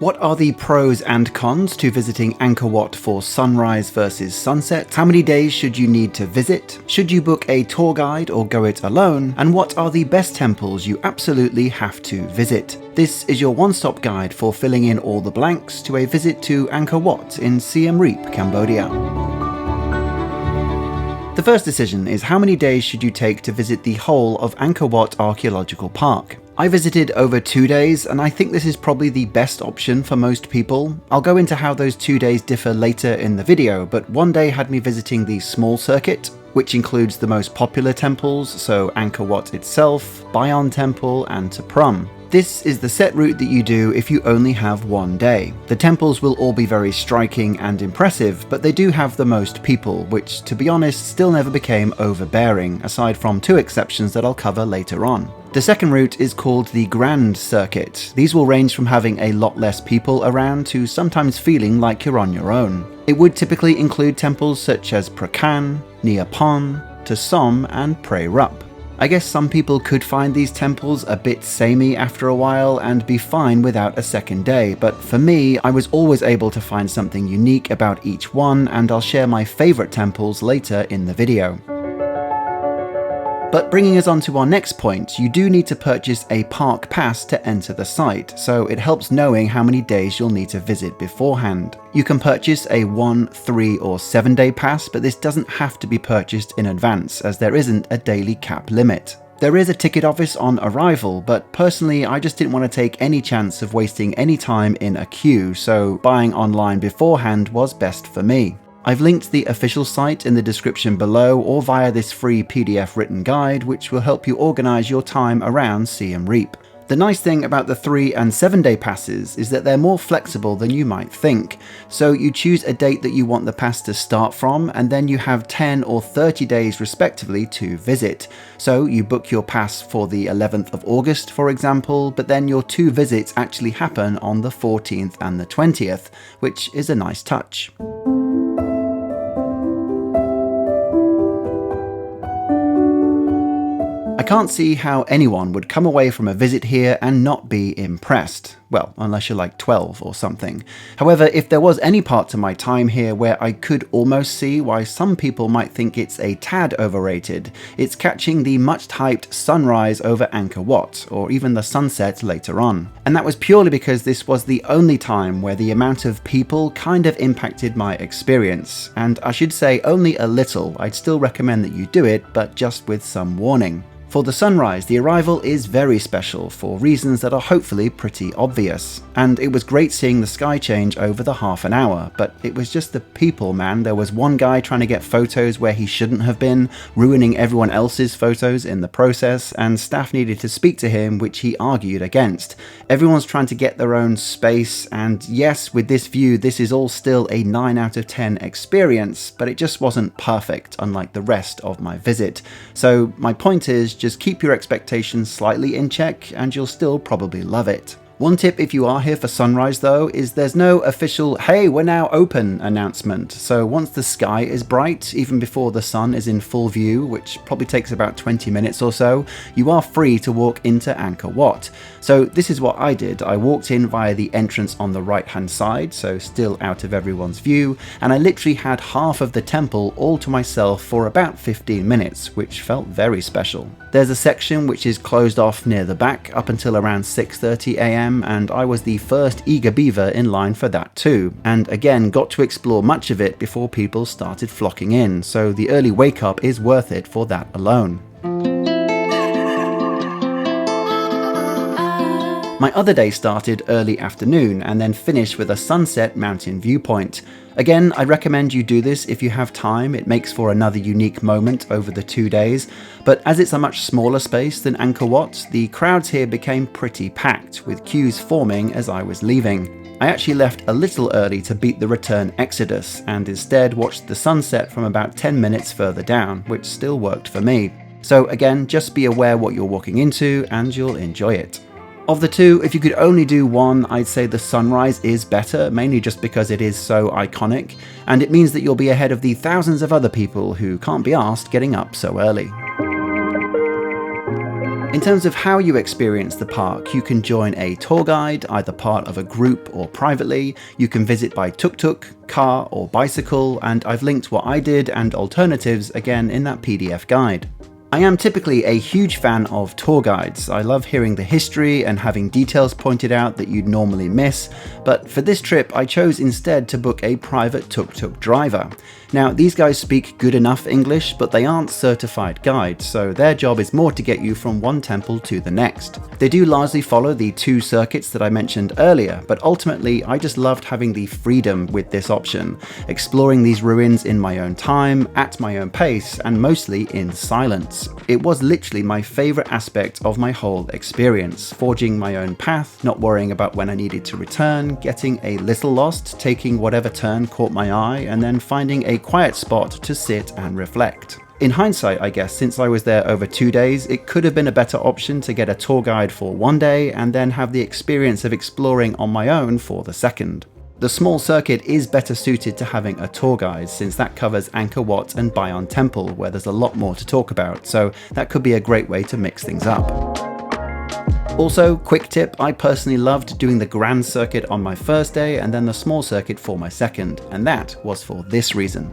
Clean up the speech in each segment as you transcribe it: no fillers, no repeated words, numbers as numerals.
What are the pros and cons to visiting Angkor Wat for sunrise versus sunset? How many days should you need to visit? Should you book a tour guide or go it alone? And what are the best temples you absolutely have to visit? This is your one-stop guide for filling in all the blanks to a visit to Angkor Wat in Siem Reap, Cambodia. The first decision is how many days should you take to visit the whole of Angkor Wat Archaeological Park. I visited over 2 days, and I think this is probably the best option for most people. I'll go into how those 2 days differ later in the video, but one day had me visiting the small circuit, which includes the most popular temples, so Angkor Wat itself, Bayon Temple, and Taprum. This is the set route that you do if you only have one day. The temples will all be very striking and impressive, but they do have the most people, which, to be honest, still never became overbearing, aside from 2 exceptions that I'll cover later on. The second route is called the Grand Circuit. These will range from having a lot less people around to sometimes feeling like you're on your own. It would typically include temples such as Prakan, Nia Pon, Tasom, and Pre Rup. I guess some people could find these temples a bit samey after a while and be fine without a second day, but for me, I was always able to find something unique about each one, and I'll share my favourite temples later in the video. But bringing us on to our next point, you do need to purchase a park pass to enter the site, so it helps knowing how many days you'll need to visit beforehand. You can purchase a 1, 3 or 7 day pass, but this doesn't have to be purchased in advance as there isn't a daily cap limit. There is a ticket office on arrival, but personally I just didn't want to take any chance of wasting any time in a queue, so buying online beforehand was best for me. I've linked the official site in the description below or via this free PDF written guide, which will help you organise your time around Siem Reap. The nice thing about the 3 and 7 day passes is that they're more flexible than you might think. So you choose a date that you want the pass to start from, and then you have 10 or 30 days respectively to visit. So you book your pass for the 11th of August, for example, but then your 2 visits actually happen on the 14th and the 20th, which is a nice touch. I can't see how anyone would come away from a visit here and not be impressed. Well, unless you're like 12 or something. However, if there was any part to my time here where I could almost see why some people might think it's a tad overrated, it's catching the much-hyped sunrise over Angkor Wat, or even the sunset later on. And that was purely because this was the only time where the amount of people kind of impacted my experience. And I should say only a little. I'd still recommend that you do it, but just with some warning. For the sunrise, the arrival is very special for reasons that are hopefully pretty obvious. And it was great seeing the sky change over the half an hour, but it was just the people, man. There was one guy trying to get photos where he shouldn't have been, ruining everyone else's photos in the process, and staff needed to speak to him, which he argued against. Everyone's trying to get their own space, and yes, with this view, this is all still a 9 out of 10 experience, but it just wasn't perfect, unlike the rest of my visit. So my point is, just keep your expectations slightly in check and you'll still probably love it. One tip if you are here for sunrise though is there's no official "hey, we're now open" announcement, so once the sky is bright, even before the sun is in full view, which probably takes about 20 minutes or so, you are free to walk into Angkor Wat. So this is what I did. I walked in via the entrance on the right hand side, so still out of everyone's view, and I literally had half of the temple all to myself for about 15 minutes, which felt very special. There's a section which is closed off near the back up until around 6:30 AM, and I was the first eager beaver in line for that too, and again got to explore much of it before people started flocking in, so the early wake up is worth it for that alone. My other day started early afternoon and then finished with a sunset mountain viewpoint. Again, I recommend you do this if you have time. It makes for another unique moment over the 2 days, but as it's a much smaller space than Angkor Wat, the crowds here became pretty packed, with queues forming as I was leaving. I actually left a little early to beat the return exodus and instead watched the sunset from about 10 minutes further down, which still worked for me. So again, just be aware what you're walking into and you'll enjoy it. Of the 2, if you could only do one, I'd say the sunrise is better, mainly just because it is so iconic, and it means that you'll be ahead of the thousands of other people who can't be arsed getting up so early. In terms of how you experience the park, you can join a tour guide, either part of a group or privately. You can visit by tuk-tuk, car or bicycle, and I've linked what I did and alternatives again in that PDF guide. I am typically a huge fan of tour guides. I love hearing the history and having details pointed out that you'd normally miss, but for this trip I chose instead to book a private tuk-tuk driver. Now, these guys speak good enough English, but they aren't certified guides, so their job is more to get you from one temple to the next. They do largely follow the 2 circuits that I mentioned earlier, but ultimately I just loved having the freedom with this option, exploring these ruins in my own time, at my own pace, and mostly in silence. It was literally my favorite aspect of my whole experience, forging my own path, not worrying about when I needed to return, getting a little lost, taking whatever turn caught my eye, and then finding a quiet spot to sit and reflect. In hindsight, I guess, since I was there over 2 days, it could have been a better option to get a tour guide for 1 day and then have the experience of exploring on my own for the second. The small circuit is better suited to having a tour guide, since that covers Angkor Wat and Bayon Temple, where there's a lot more to talk about, so that could be a great way to mix things up. Also, quick tip, I personally loved doing the grand circuit on my first day and then the small circuit for my second, and that was for this reason.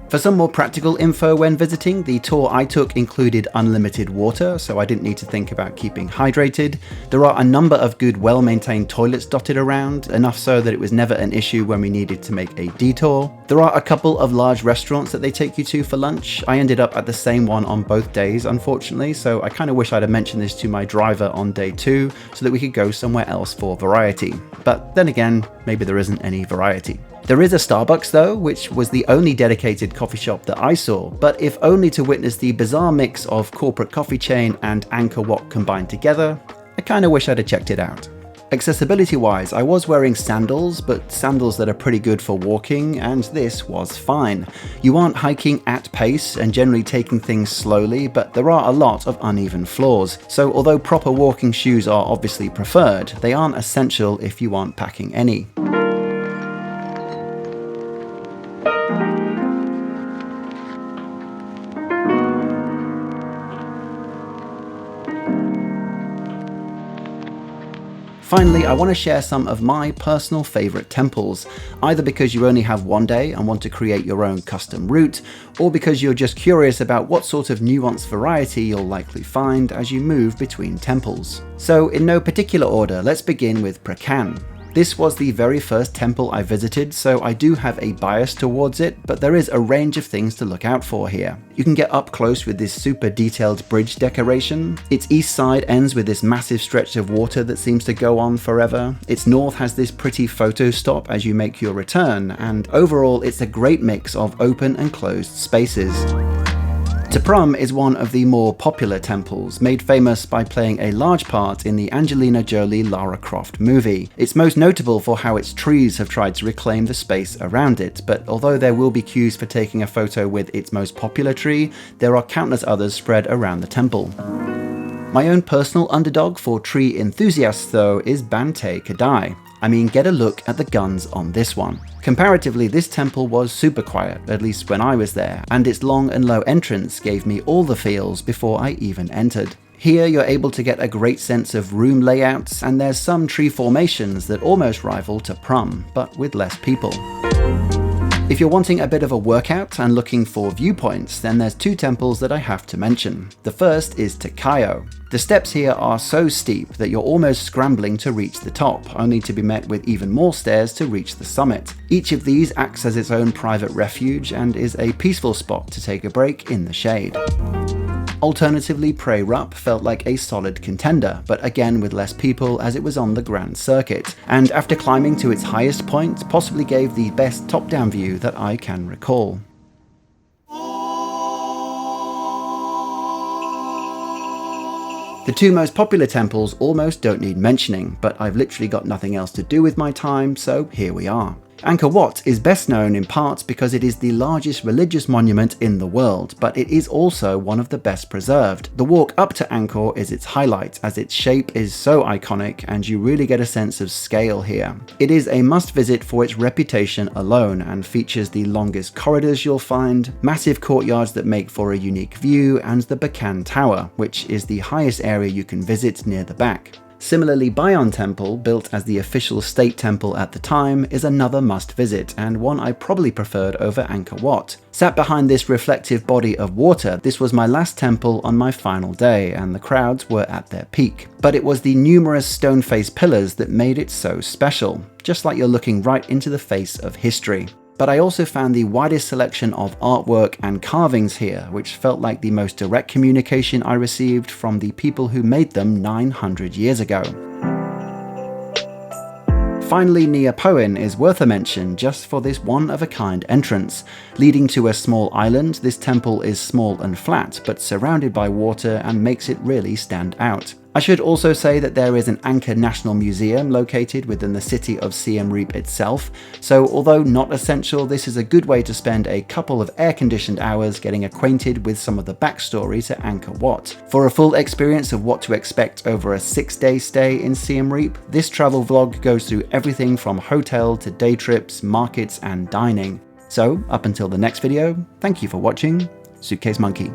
For some more practical info when visiting, the tour I took included unlimited water, so I didn't need to think about keeping hydrated. There are a number of good, well-maintained toilets dotted around, enough so that it was never an issue when we needed to make a detour. There are a couple of large restaurants that they take you to for lunch. I ended up at the same one on both days, unfortunately, so I kind of wish I'd have mentioned this to my driver on day 2 so that we could go somewhere else for variety. But then again, maybe there isn't any variety. There is a Starbucks though, which was the only dedicated coffee shop that I saw, but if only to witness the bizarre mix of corporate coffee chain and Angkor Wat combined together. I kinda wish I'd have checked it out. Accessibility wise, I was wearing sandals, but sandals that are pretty good for walking, and this was fine. You aren't hiking at pace and generally taking things slowly, but there are a lot of uneven floors, so although proper walking shoes are obviously preferred, they aren't essential if you aren't packing any. Finally, I want to share some of my personal favourite temples, either because you only have 1 day and want to create your own custom route, or because you're just curious about what sort of nuanced variety you'll likely find as you move between temples. So in no particular order, let's begin with Prakan. This was the very first temple I visited, so I do have a bias towards it, but there is a range of things to look out for here. You can get up close with this super detailed bridge decoration. Its east side ends with this massive stretch of water that seems to go on forever. Its north has this pretty photo stop as you make your return, and overall it's a great mix of open and closed spaces. Tapram is one of the more popular temples, made famous by playing a large part in the Angelina Jolie Lara Croft movie. It's most notable for how its trees have tried to reclaim the space around it, but although there will be queues for taking a photo with its most popular tree, there are countless others spread around the temple. My own personal underdog for tree enthusiasts though is Bante Kadai. I mean, get a look at the guns on this one. Comparatively, this temple was super quiet, at least when I was there, and its long and low entrance gave me all the feels before I even entered. Here you're able to get a great sense of room layouts, and there's some tree formations that almost rival Tapram, but with less people. If you're wanting a bit of a workout and looking for viewpoints, then there's 2 temples that I have to mention. The first is Takayo. The steps here are so steep that you're almost scrambling to reach the top, only to be met with even more stairs to reach the summit. Each of these acts as its own private refuge and is a peaceful spot to take a break in the shade. Alternatively, Prey Rup felt like a solid contender, but again with less people as it was on the grand circuit, and after climbing to its highest point, possibly gave the best top-down view that I can recall. The 2 most popular temples almost don't need mentioning, but I've literally got nothing else to do with my time, so here we are. Angkor Wat is best known in part because it is the largest religious monument in the world, but it is also one of the best preserved. The walk up to Angkor is its highlight, as its shape is so iconic and you really get a sense of scale here. It is a must visit for its reputation alone and features the longest corridors you'll find, massive courtyards that make for a unique view, and the Bakan Tower, which is the highest area you can visit near the back. Similarly, Bayon Temple, built as the official state temple at the time, is another must visit, and one I probably preferred over Angkor Wat. Sat behind this reflective body of water, this was my last temple on my final day, and the crowds were at their peak. But it was the numerous stone-faced pillars that made it so special, just like you're looking right into the face of history. But I also found the widest selection of artwork and carvings here, which felt like the most direct communication I received from the people who made them 900 years ago. Finally, Nia Poin is worth a mention just for this one-of-a-kind entrance. Leading to a small island, this temple is small and flat, but surrounded by water and makes it really stand out. I should also say that there is an Angkor National Museum located within the city of Siem Reap itself, so although not essential, this is a good way to spend a couple of air-conditioned hours getting acquainted with some of the backstory to Angkor Wat. For a full experience of what to expect over a 6-day stay in Siem Reap, this travel vlog goes through everything from hotel to day trips, markets and dining. So, up until the next video, thank you for watching. Suitcase Monkey.